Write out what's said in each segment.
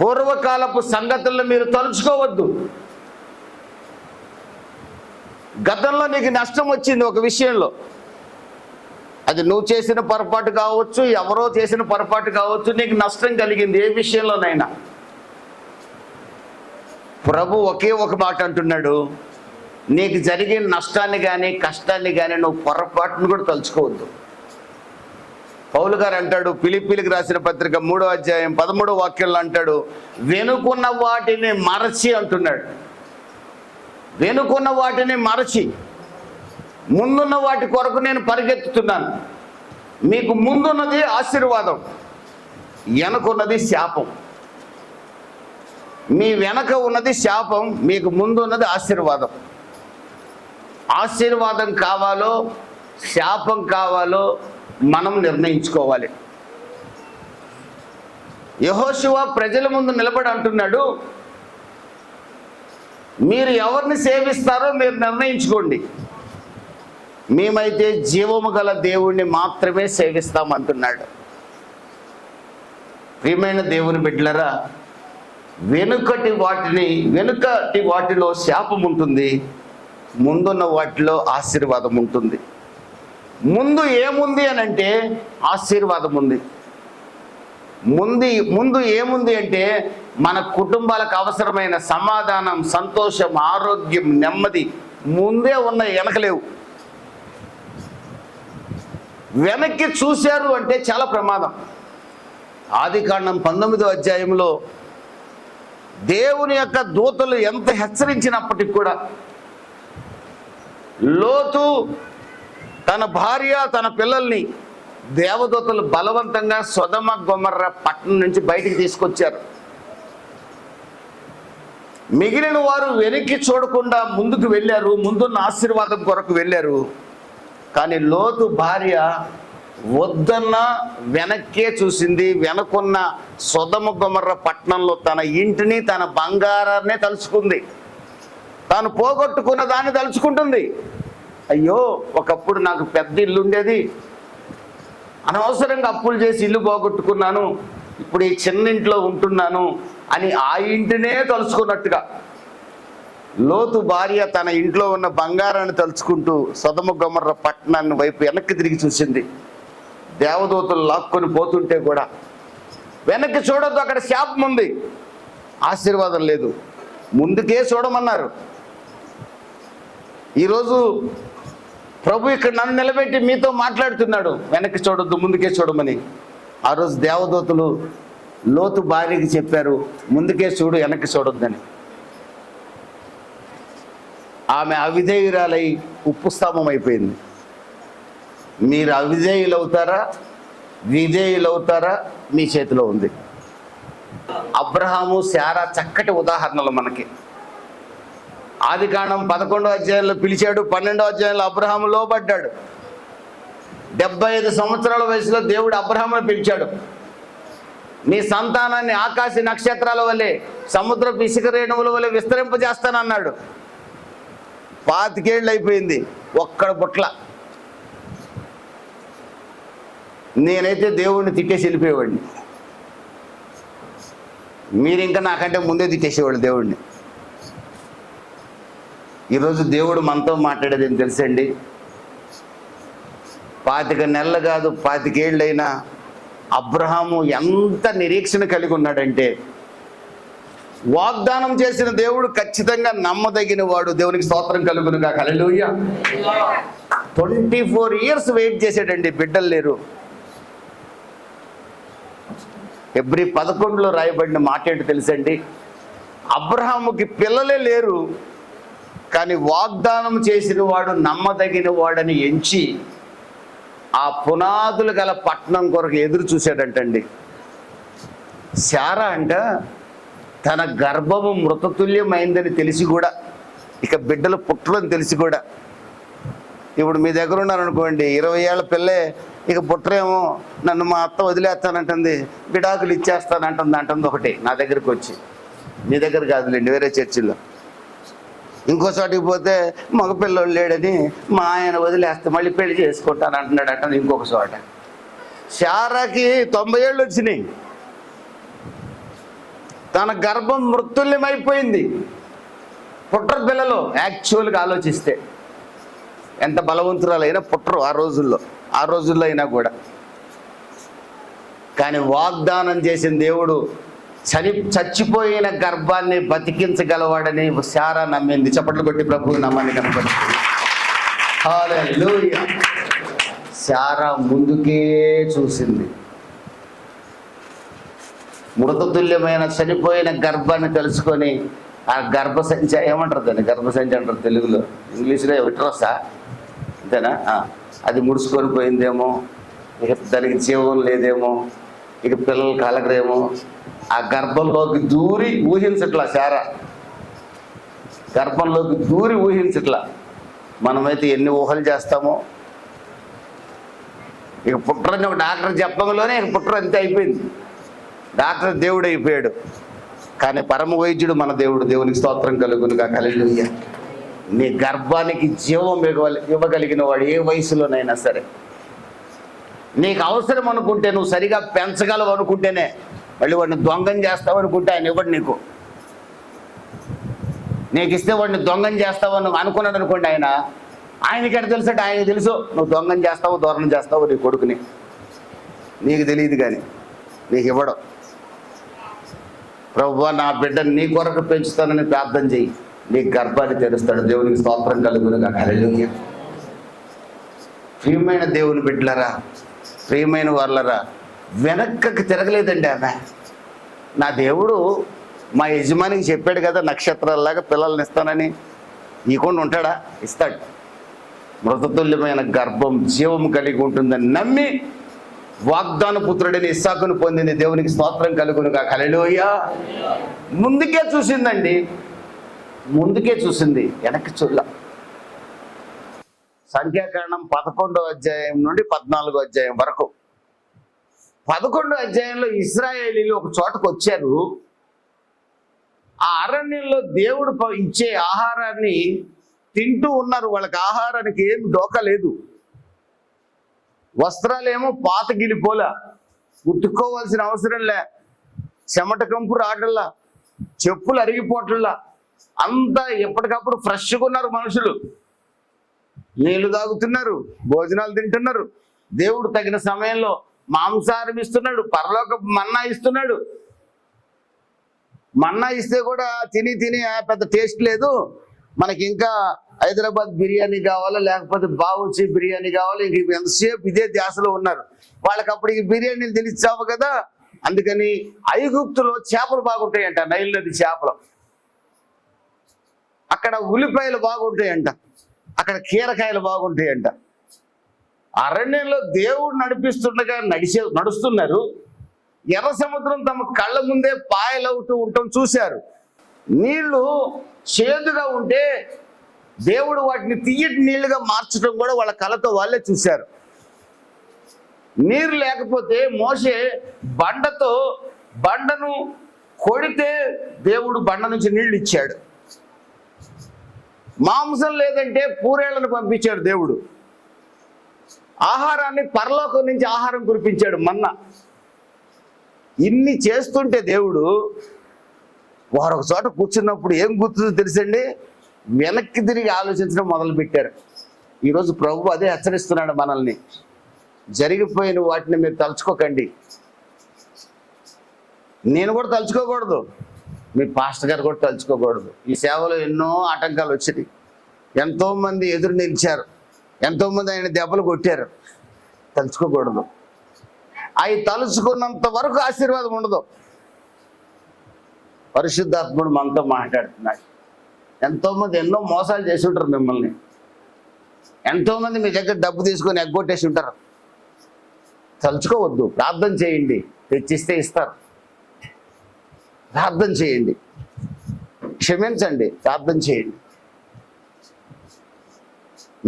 పూర్వకాలపు సంగతులను మీరు తలుచుకోవద్దు. గతంలో నీకు నష్టం వచ్చింది ఒక విషయంలో, అది నువ్వు చేసిన పొరపాటు కావచ్చు, ఎవరో చేసిన పొరపాటు కావచ్చు, నీకు నష్టం కలిగింది ఏ విషయంలోనైనా. ప్రభు ఒకే ఒక మాట అంటున్నాడు, నీకు జరిగిన నష్టాన్ని కానీ కష్టాన్ని కానీ నువ్వు పొరపాటును కూడా తలుచుకోవద్దు. పౌలు గారు అంటాడు, ఫిలిప్పీలకు రాసిన పత్రిక 3వ అధ్యాయం 13వ వాక్యంలో అంటాడు, వెనుకున్న వాటిని మరచి అంటున్నాడు. వెనుకున్న వాటిని మరచి ముందున్న వాటి కొరకు నేను పరిగెత్తుతున్నాను. మీకు ముందున్నది ఆశీర్వాదం, వెనకున్నది శాపం. మీ వెనక ఉన్నది శాపం, మీకు ముందున్నది ఆశీర్వాదం. ఆశీర్వాదం కావాలో శాపం కావాలో మనం నిర్ణయించుకోవాలి. యెహోషువ ప్రజల ముందు నిలబడి అంటున్నాడు, మీరు ఎవరిని సేవిస్తారో మీరు నిర్ణయించుకోండి. మేమైతే జీవము గల దేవుణ్ణి మాత్రమే సేవిస్తామంటున్నాడు. ప్రియమైన దేవుని బిడ్డలరా, వెనుకటి వాటిలో శాపం ఉంటుంది, ముందున్న వాటిలో ఆశీర్వాదం ఉంటుంది. ముందు ఏముంది అని అంటే ఆశీర్వాదం ఉంది. ముందు ఏముంది అంటే మన కుటుంబాలకు అవసరమైన సమాధానం, సంతోషం, ఆరోగ్యం, నెమ్మది ముందే ఉన్న, వెనకలేవు. వెనక్కి చూశారు అంటే చాలా ప్రమాదం. ఆదికాండం 19వ అధ్యాయంలో దేవుని యొక్క దూతలు ఎంత హెచ్చరించినప్పటికి కూడా లోతు తన భార్య తన పిల్లల్ని దేవదూతలు బలవంతంగా సొదమ గొమర్రా పట్టణం నుంచి బయటికి తీసుకొచ్చారు. మిగిలిన వారు వెనక్కి చూడకుండా ముందుకు వెళ్ళారు, ముందున్న ఆశీర్వాదం కొరకు వెళ్ళారు. కానీ లోతు భార్య వద్దన్న వెనక్కే చూసింది. వెనకున్న సొదమ గొమర్రా పట్టణంలో తన ఇంటిని, తన బంగారాన్నే తలుచుకుంది. తాను పోగొట్టుకున్న దాన్ని తలుచుకుంటుంది. అయ్యో, ఒకప్పుడు నాకు పెద్ద ఇల్లు ఉండేది, అనవసరంగా అప్పులు చేసి ఇల్లు పోగొట్టుకున్నాను, ఇప్పుడు ఈ చిన్న ఇంట్లో ఉంటున్నాను అని ఆ ఇంటినే తలుచుకున్నట్టుగా లోతు భార్య తన ఇంట్లో ఉన్న బంగారాన్ని తలుచుకుంటూ సొదమ గొమర్రా పట్టణాన్ని వైపు వెనక్కి తిరిగి చూసింది. దేవదూతలు లాక్కొని పోతుంటే కూడా వెనక్కి చూడొద్దు, అక్కడ శాపం ఉంది, ఆశీర్వాదం లేదు. ముందుకే చూడమన్నారు. ఈరోజు ప్రభు ఇక్కడ నన్ను నిలబెట్టి మీతో మాట్లాడుతున్నాడు, వెనక్కి చూడొద్దు ముందుకే చూడమని. ఆ రోజు దేవదూతలు లోతు భార్యకి చెప్పారు, ముందుకే చూడు వెనక్కి చూడొద్దని. ఆమె అవిధేయురాలై ఉప్పు స్తంభం అయిపోయింది. మీరు అవిధేయులవుతారా విధేయులవుతారా మీ చేతిలో ఉంది. అబ్రహాము శారా చక్కటి ఉదాహరణలు మనకి. ఆదికాండం 11వ అధ్యాయంలో పిలిచాడు, 12వ అధ్యాయంలో అబ్రహాము లోబడ్డాడు. 75 సంవత్సరాల వయసులో దేవుడు అబ్రహామును పిలిచాడు. నీ సంతానాన్ని ఆకాశ నక్షత్రాల వలె, సముద్రపు ఇసుక రేణువుల వలె విస్తరింపజేస్తానన్నాడు. 25 ఏళ్ళు అయిపోయింది, ఒక్కడ బుట్ల. నేనైతే దేవుడిని తిట్టేసి వెళ్ళిపోయేవాడిని. మీరు ఇంకా నాకంటే ముందే తిట్టేసేవాళ్ళు దేవుడిని. ఈరోజు దేవుడు మనతో మాట్లాడేది ఏం తెలుసండి? 25 నెలలు కాదు, 25 ఏళ్ళైనా అబ్రహాము ఎంత నిరీక్షణ కలిగి ఉన్నాడంటే, వాగ్దానం చేసిన దేవుడు ఖచ్చితంగా నమ్మదగిన వాడు. దేవునికి స్తోత్రం కలుగునుగా. హల్లెలూయా. 24 ఇయర్స్ వెయిట్ చేశాడండి, బిడ్డలు లేరు. హెబ్రీ 11లో రాయబడిన మాట ఏంటి తెలుసండి? అబ్రహాముకి పిల్లలే లేరు, కానీ వాగ్దానం చేసిన వాడు నమ్మదగిన వాడని ఎంచి ఆ పునాదులు గల పట్టణం కొరకు ఎదురు చూశాడంటండి. శారా అంట తన గర్భము మృతతుల్యమైందని తెలిసి కూడా, ఇక బిడ్డలు పుట్టరని తెలిసి కూడా, ఇప్పుడు మీ దగ్గర ఉన్నారనుకోండి, 20 ఏళ్ళ పిల్లే, ఇక పుట్టరేమో, నన్ను మా అత్త వదిలేస్తానంటుంది, విడాకులు ఇచ్చేస్తానంటుంది ఒకటి నా దగ్గరికి వచ్చి. మీ దగ్గర కాదులేండి, వేరే చర్చిలో. ఇంకో చోటికి పోతే మగపిల్లోడు లేడని మా ఆయన వదిలేస్తే మళ్ళీ పెళ్లి చేసుకుంటాను అంటున్నాడు ఇంకొక చోట. శారాకి 90 ఏళ్ళు వచ్చినాయి. తన గర్భం మృత్యుల్యమైపోయింది. పుట్టరు పిల్లలు. యాక్చువల్గా ఆలోచిస్తే ఎంత బలవంతురాలైనా పుట్టరు ఆ రోజుల్లో అయినా కూడా. కానీ వాగ్దానం చేసిన దేవుడు చచ్చిపోయిన గర్భాన్ని బతికించగలవాడని శారా నమ్మింది. చప్పట్లు కొట్టి ప్రభువు నమ్మని కనపడి. హల్లెలూయా. శారా ముందుకే చూసింది. మృతతుల్యమైన చనిపోయిన గర్భాన్ని తెలుసుకొని ఆ గర్భసంచి ఏమంటారు దాన్ని? గర్భసంచి అంటారు తెలుగులో, ఇంగ్లీష్లో విట్రసా అంతేనా? అది ముడుచుకొని పోయిందేమో, ఇక దానికి జీవం లేదేమో, ఇక పిల్లలు కలగరేమో. ఆ గర్భంలోకి దూరి ఊహించట్లా శారా, గర్భంలోకి దూరి ఊహించట్లా. మనమైతే ఎన్ని ఊహలు చేస్తామో. ఇక పుట్టరని ఒక డాక్టర్ చెప్పంలోనే ఇక పుట్టరు, అంతే అయిపోయింది. డాక్టర్ దేవుడు అయిపోయాడు. కానీ పరమ వైద్యుడు మన దేవుడు. దేవునికి స్తోత్రం కలుగునుగా. హల్లెలూయా. నీ గర్భానికి జీవం ఇవ్వగలిగిన వాడు ఏ వయసులోనైనా సరే. నీకు అవసరం అనుకుంటే, నువ్వు సరిగా పెంచగలవు అనుకుంటేనే. మళ్ళీ వాడిని దొంగం చేస్తావు అనుకుంటే ఆయన ఇవ్వడు నీకు. నీకు ఇస్తే వాడిని దొంగం చేస్తావు అనుకున్నాడు అనుకోండి, ఆయనకి ఎక్కడ తెలుసు? ఆయనకు తెలుసు నువ్వు దొంగం చేస్తావు, దూరం చేస్తావు నీ కొడుకుని. నీకు తెలియదు కానీ నీకు ఇవ్వడం. ప్రభువా, నా బిడ్డను నీ కొరకు పెంచుతానని ప్రార్థన చెయ్యి, నీ గర్భాన్ని తెరుస్తాడు. దేవునికి స్తోత్రం కలుగునుగా. హల్లెలూయా. ప్రియమైన దేవుని బిడ్డలరా, ప్రియమైన వాళ్ళరా, వెనక్కకి తిరగలేదండి ఆమె. నా దేవుడు మా యజమానికి చెప్పాడు కదా, నక్షత్రాల్లాగా పిల్లల్ని ఇస్తానని. నీకుండా ఉంటాడా? ఇస్తాడు. మృతతుల్యమైన గర్భం జీవం కలిగి ఉంటుందని నమ్మి వాగ్దాన పుత్రుడిని ఇస్సాకును పొందింది. దేవునికి స్తోత్రం కలుగునుగా. హల్లెలూయా. ముందుకే చూసిందండి, ముందుకే చూసింది, వెనక్కి చూడలా. సంఖ్యాకాండం 11వ అధ్యాయం నుండి 14వ అధ్యాయం వరకు. 11వ అధ్యాయంలో ఇశ్రాయేలీలు ఒక చోటకు వచ్చారు. ఆ అరణ్యంలో దేవుడు ఇచ్చే ఆహారాన్ని తింటూ ఉన్నారు. వాళ్ళకి ఆహారానికి ఏం డోకా లేదు. వస్త్రాలేమో పాత గిలిపోలా, ఉతుక్కోవాల్సిన అవసరం లే, చెమట కంపు రాటల్లా, చెప్పులు అరిగిపోవట్లా, అంతా ఎప్పటికప్పుడు ఫ్రెష్గా ఉన్నారు మనుషులు. నీళ్లు తాగుతున్నారు, భోజనాలు తింటున్నారు. దేవుడు తగిన సమయంలో మాంసాహారం ఇస్తున్నాడు, పరలోక మన్నా ఇస్తున్నాడు. మన్నా ఇస్తే కూడా తిని పెద్ద టేస్ట్ లేదు. మనకి ఇంకా హైదరాబాద్ బిర్యానీ కావాలా, లేకపోతే బావుచి బిర్యానీ కావాలి. ఇంక ఎంతసేపు ఇదే ధ్యాసలో ఉన్నారు. వాళ్ళకి అప్పుడు ఈ బిర్యానీలు తెలిసావు కదా. అందుకని ఐగుప్తులో చేపలు బాగుంటాయంట, నైల్ నది చేపలు. అక్కడ ఉల్లిపాయలు బాగుంటాయంట, అక్కడ కీరకాయలు బాగుంటాయంట. అరణ్యంలో దేవుడు నడిపిస్తుండగా నడుస్తున్నారు. ఎర్ర సముద్రం తమ కళ్ళ ముందే పాయలవుతూ ఉండటం చూశారు. నీళ్లు చేదుగా ఉంటే దేవుడు వాటిని తీయటి నీళ్లుగా మార్చడం కూడా వాళ్ళ కళ్ళతో వాళ్ళే చూశారు. నీరు లేకపోతే మోషే బండను కొడితే దేవుడు బండ నుంచి నీళ్లు ఇచ్చాడు. మాంసం లేదంటే పూరేళ్లను పంపించాడు దేవుడు. ఆహారాన్ని పరలోకం నుంచి ఆహారం కురిపించాడు, మన్నా. ఇన్ని చేస్తుంటే దేవుడు వారు ఒక చోట కూర్చున్నప్పుడు ఏం గుర్తుందో తెలుసండి, వెనక్కి తిరిగి ఆలోచించడం మొదలుపెట్టారు. ఈరోజు ప్రభు అదే హెచ్చరిస్తున్నాడు మనల్ని. జరిగిపోయిన వాటిని మీరు తలుచుకోకండి. నేను కూడా తలుచుకోకూడదు, మీ పాస్టర్ గారు కూడా తలుచుకోకూడదు. ఈ సేవలో ఎన్నో ఆటంకాలు వచ్చినాయి. ఎంతోమంది ఎదురు నిలిచారు, ఎంతోమంది ఆయన దెబ్బలు కొట్టారు. తలుచుకోకూడదు. అవి తలుచుకున్నంత వరకు ఆశీర్వాదం ఉండదు. పరిశుద్ధాత్ముడు మనతో మాట్లాడుతున్నాడు. ఎంతోమంది ఎన్నో మోసాలు చేసి ఉంటారు మిమ్మల్ని. ఎంతోమంది మీ దగ్గర డబ్బు తీసుకొని ఎగ్గొట్టేసి ఉంటారు. తలుచుకోవద్దు, ప్రార్థన చేయండి, తెచ్చిస్తే ఇస్తారు. ప్రార్థన చేయండి, క్షమించండి, ప్రార్థన చేయండి.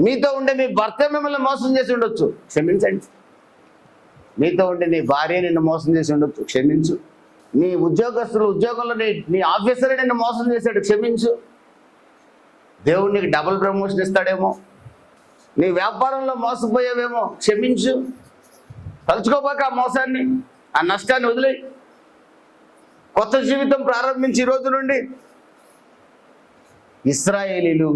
మీతో ఉండే మీ భర్త మిమ్మల్ని మోసం చేసి ఉండొచ్చు, క్షమించండి. మీతో ఉండే నీ భార్య నిన్ను మోసం చేసి ఉండొచ్చు, క్షమించు. నీ ఉద్యోగంలో నీ ఆఫీసర్ నిన్ను మోసం చేశాడు, క్షమించు. దేవుడు నీకు డబుల్ ప్రమోషన్ ఇస్తాడేమో. నీ వ్యాపారంలో మోసపోయావేమో, క్షమించు. తలుచుకోబాక ఆ మోసాన్ని, ఆ నష్టాన్ని వదిలేయి. కొత్త జీవితం ప్రారంభించి ఈ రోజు నుండి ఇశ్రాయేలీలు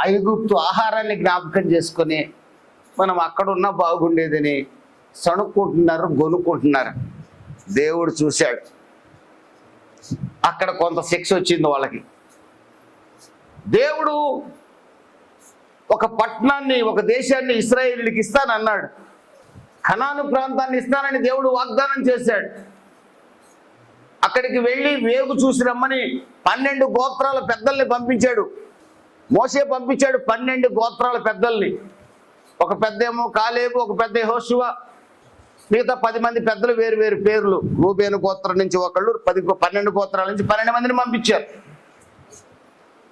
ఐగుప్తు ఆహారాన్ని జ్ఞాపకం చేసుకొని మనం అక్కడ ఉన్నా బాగుండేదని సణుక్కుంటున్నారు, గొనుక్కుంటున్నారు. దేవుడు చూశాడు, అక్కడ కొంత శిక్ష వచ్చింది వాళ్ళకి. దేవుడు ఒక పట్టణాన్ని, ఒక దేశాన్ని ఇశ్రాయేలీయులకి ఇస్తానన్నాడు. కనాను ప్రాంతాన్ని ఇస్తానని దేవుడు వాగ్దానం చేశాడు. అక్కడికి వెళ్ళి వేగు చూసి రమ్మని 12 గోత్రాల పెద్దల్ని పంపించాడు. మోషే పంపించాడు 12 గోత్రాల పెద్దల్ని. ఒక పెద్ద ఏమో కాలేబు, ఒక పెద్ద యెహోషువ, మిగతా 10 మంది పెద్దలు వేరు వేరు పేర్లు. రూబేను గోత్రం నుంచి ఒకళ్ళు, 12 గోత్రాల నుంచి 12 మందిని పంపించారు.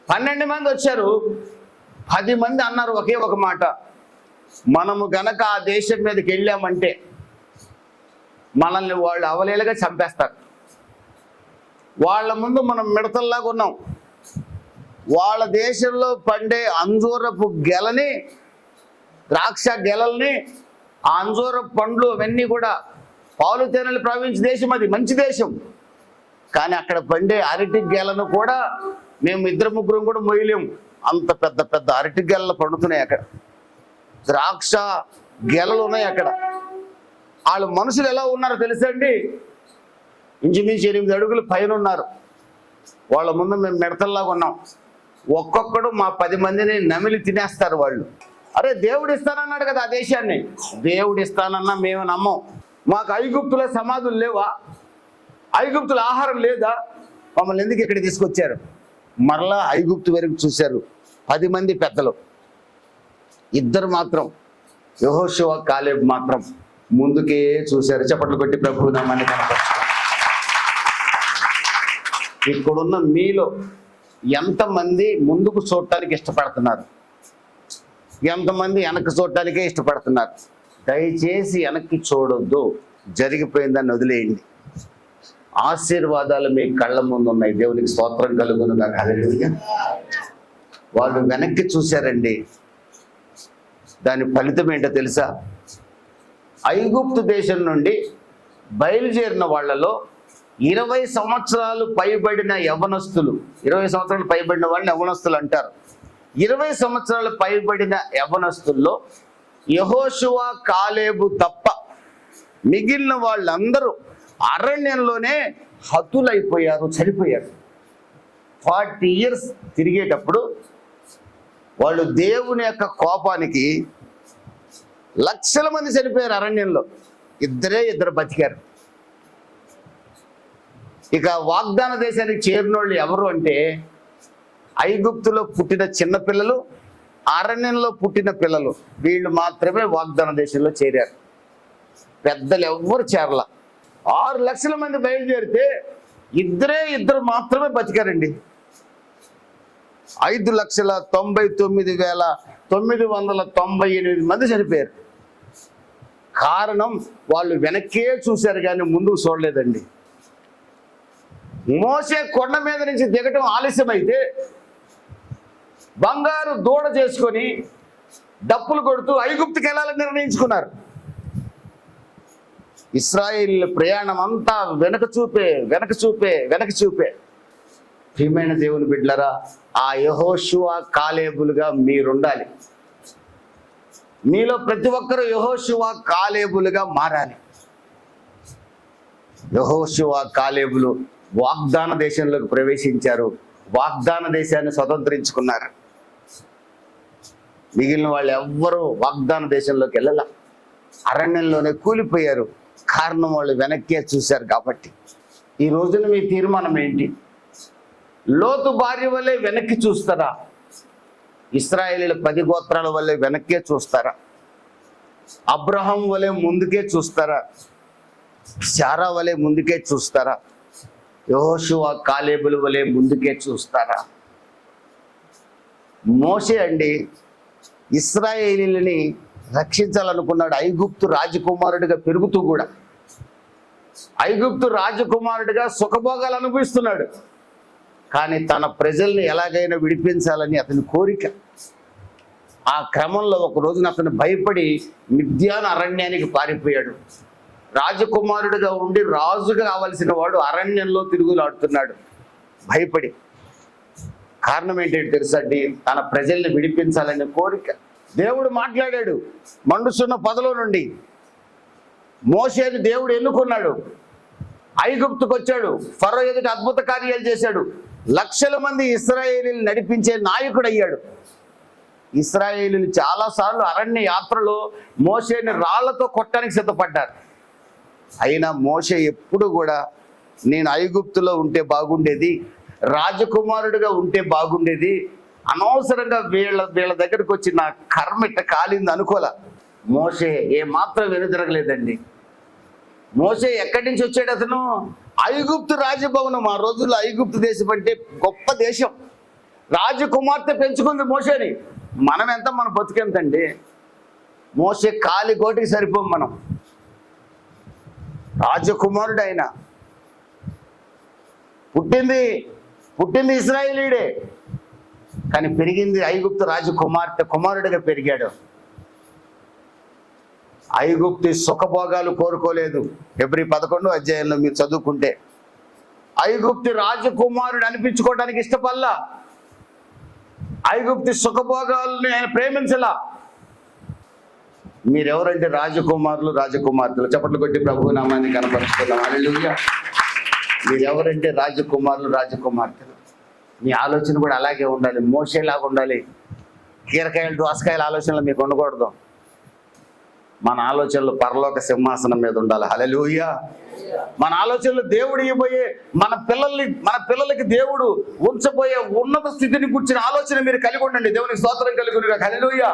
12 మంది వచ్చారు. 10 మంది అన్నారు ఒకే ఒక మాట, మనము గనక ఆ దేశం మీదకి వెళ్ళామంటే మనల్ని వాళ్ళు అవలేలుగా చంపేస్తారు. వాళ్ళ ముందు మనం మిడతల్లాగా ఉన్నాం. వాళ్ళ దేశంలో పండే అంజూరపు గెలని, ద్రాక్ష గెలల్ని, ఆ అంజూరపు పండ్లు అవన్నీ కూడా పాలు తేనెలు ప్రవహించే దేశం, అది మంచి దేశం. కానీ అక్కడ పండే అరటి గెలను కూడా మేము 2-3 కూడా మొయ్యలేము. అంత పెద్ద పెద్ద అరటి గెలలు పండుతున్నాయి అక్కడ, ద్రాక్ష గెలలు ఉన్నాయి అక్కడ. వాళ్ళు మనుషులు ఎలా ఉన్నారో తెలుసండి, ఇంచుమించు 8 అడుగులు పైన ఉన్నారు. వాళ్ళ ముందు మేము మిడతల్లాగా ఉన్నాం. ఒక్కొక్కడు మా 10 మందిని నమిలి తినేస్తారు వాళ్ళు. అరే దేవుడు ఇస్తానన్నాడు కదా ఆ దేశాన్ని. దేవుడు ఇస్తానన్నా మేము నమ్మం. మాకు ఐగుప్తుల సమాధులు లేవా? ఐగుప్తుల ఆహారం లేదా? మమ్మల్ని ఎందుకు ఇక్కడ తీసుకొచ్చారు? మరలా ఐగుప్తు వరకు చూశారు 10 మంది పెద్దలు. 2 మాత్రం, యెహోషువ కాలేబు మాత్రం ముందుకే చూశారు. చప్పట్లు కొట్టి ప్రభువు నామాన్ని కనపరచుకోండి. ఇక్కడున్న మీలో ఎంతమంది ముందుకు చూడటానికి ఇష్టపడుతున్నారు? ఎంతమంది వెనక్కి చూడటానికే ఇష్టపడుతున్నారు? దయచేసి వెనక్కి చూడొద్దు, జరిగిపోయిందని వదిలేయండి. ఆశీర్వాదాలు మీ కళ్ళ ముందు ఉన్నాయి. దేవునికి స్తోత్రం కలుగును గాక. హల్లెలూయా. వాళ్ళు వెనక్కి చూశారండి. దాని ఫలితం ఏంటో తెలుసా? ఐగుప్తు దేశం నుండి బయలుదేరిన వాళ్ళలో 20 సంవత్సరాలు పైబడిన యవ్వనస్తులు, 20 సంవత్సరాలు పైబడిన వాళ్ళని యవ్వనస్తులు అంటారు. 20 సంవత్సరాలు పైబడిన యవ్వనస్తుల్లో యెహోషువ కాలేబు తప్ప మిగిలిన వాళ్ళందరూ అరణ్యంలోనే హతులైపోయారు, చనిపోయారు. 40 years తిరిగేటప్పుడు వాళ్ళు దేవుని యొక్క కోపానికి లక్షల మంది చనిపోయారు అరణ్యంలో. 2 బతికారు. ఇక వాగ్దాన దేశానికి చేరినోళ్ళు ఎవరు అంటే ఐగుప్తులో పుట్టిన చిన్నపిల్లలు, అరణ్యంలో పుట్టిన పిల్లలు. వీళ్ళు మాత్రమే వాగ్దాన దేశంలో చేరారు. పెద్దలు ఎవ్వరు చేరల. 6 లక్షల మంది బయలుదేరితే 2 మాత్రమే బతికారండి. 5,99,998 మంది చనిపోయారు. కారణం వాళ్ళు వెనక్కే చూశారు కానీ ముందుకు చూడలేదండి. మోసే కొండ మీద నుంచి దిగటం ఆలస్యమైతే బంగారు దూడ చేసుకొని డప్పులు కొడుతూ ఐగుప్తుకి వెళ్ళాలని నిర్ణయించుకున్నారు. ఇశ్రాయేలు ప్రయాణం అంతా వెనక చూపే. ప్రియమైన దేవుని బిడ్డలారా, ఆ యెహోషువ కాలేబులుగా మీరుండాలి. మీలో ప్రతి ఒక్కరూ యెహోషువ కాలేబులుగా మారాలి. యెహోషువ కాలేబులు వాగ్దాన దేశంలోకి ప్రవేశించారు. వాగ్దాన దేశాన్ని స్వతంత్రించుకున్నారు. మిగిలిన వాళ్ళు ఎవ్వరూ వాగ్దాన దేశంలోకి వెళ్ళాల, అరణ్యంలోనే కూలిపోయారు. కారణం వాళ్ళు వెనక్కే చూశారు కాబట్టి. ఈ రోజున మీ తీర్మానం ఏంటి? లోతు భార్య వల్లే వెనక్కి చూస్తారా? ఇశ్రాయేలీల 10 గోత్రాల వల్లే వెనక్కే చూస్తారా? అబ్రహాం వలె ముందుకే చూస్తారా? శారా వలె ముందుకే చూస్తారా? యెహోషువ కాలేబుల వలె ముందుకే చూస్తారా? మోషే అండి ఇశ్రాయేలీలని రక్షించాలనుకున్నాడు. ఐగుప్తు రాజకుమారుడిగా పెరుగుతూ కూడా ఐగుప్తు రాజకుమారుడిగా సుఖభోగాలు అనుభవిస్తున్నాడు. కానీ తన ప్రజల్ని ఎలాగైనా విడిపించాలని అతని కోరిక. ఆ క్రమంలో ఒక రోజున అతను భయపడి మిద్యాను అరణ్యానికి పారిపోయాడు. రాజకుమారుడిగా ఉండి రాజుగా కావలసిన వాడు అరణ్యంలో తిరుగులాడుతున్నాడు భయపడి. కారణం ఏంటంటే తెలుసండి, తన ప్రజల్ని విడిపించాలనే కోరిక. దేవుడు మాట్లాడాడు మండుసున్న పొదలో నుండి. మోషేని దేవుడు ఎన్నుకున్నాడు, ఐగుప్తుకు వచ్చాడు, ఫరో ఎదుట అద్భుత కార్యాలు చేశాడు, లక్షల మంది ఇశ్రాయేలీని నడిపించే నాయకుడు అయ్యాడు. ఇశ్రాయేలీలు చాలాసార్లు అరణ్య యాత్రలో మోషేని రాళ్లతో కొట్టడానికి సిద్ధపడ్డారు. అయినా మోషే ఎప్పుడు కూడా నేను ఐగుప్తులో ఉంటే బాగుండేది, రాజకుమారుడిగా ఉంటే బాగుండేది, అనవసరంగా వీళ్ళ దగ్గరకు వచ్చి నా కర్మ ఇట్ట కాలింది అనుకోలే. మోషే ఏమాత్రం వెనుదిరగలేదండి. మోషే ఎక్కడి నుంచి వచ్చాడు? అతను ఐగుప్తు రాజభవనం. ఆ రోజుల్లో ఐగుప్తు దేశం అంటే గొప్ప దేశం. రాజకుమార్తె పెంచుకుంది మోషేని. మనం ఎంత, మన బతుకెంతండి? మోషే కాలి కోటికి సరిపోం మనం. రాజకుమారుడు ఆయన, పుట్టింది ఇశ్రాయేలీయుడే, కానీ పెరిగింది ఐగుప్తు రాజకుమార్తె కుమారుడిగా పెరిగాడు. ఐగుప్తి సుఖభోగాలు కోరుకోలేదు. ఫిబ్రవరి 11 అధ్యాయంలో మీరు చదువుకుంటే ఐగుప్తి రాజకుమారుడు అనిపించుకోవడానికి ఇష్టపడలా. ఐగుప్తి సుఖభోగాలని ఆయన ప్రేమించలా. మీరెవరంటే రాజకుమారులు రాజకుమార్తెలు. చప్పట్లు కొట్టి ప్రభువు నామాన్ని కనపరుచుకుందాం. హల్లెలూయా. మీరెవరంటే రాజకుమారులు రాజకుమార్తెలు. మీ ఆలోచన కూడా అలాగే ఉండాలి, మోసేలాగా ఉండాలి. కీరకాయలు దోసకాయల ఆలోచనలు మీకు ఉండకూడదు. మన ఆలోచనలు పరలోక సింహాసనం మీద ఉండాలి. హల్లెలూయా. మన ఆలోచనలు దేవుడు ఇవ్వబోయే మన పిల్లలకి దేవుడు ఉంచబోయే ఉన్నత స్థితిని కూర్చున్న ఆలోచన మీరు కలిగి ఉండండి. దేవునికి స్తోత్రం కలుగునుగాక. హల్లెలూయా.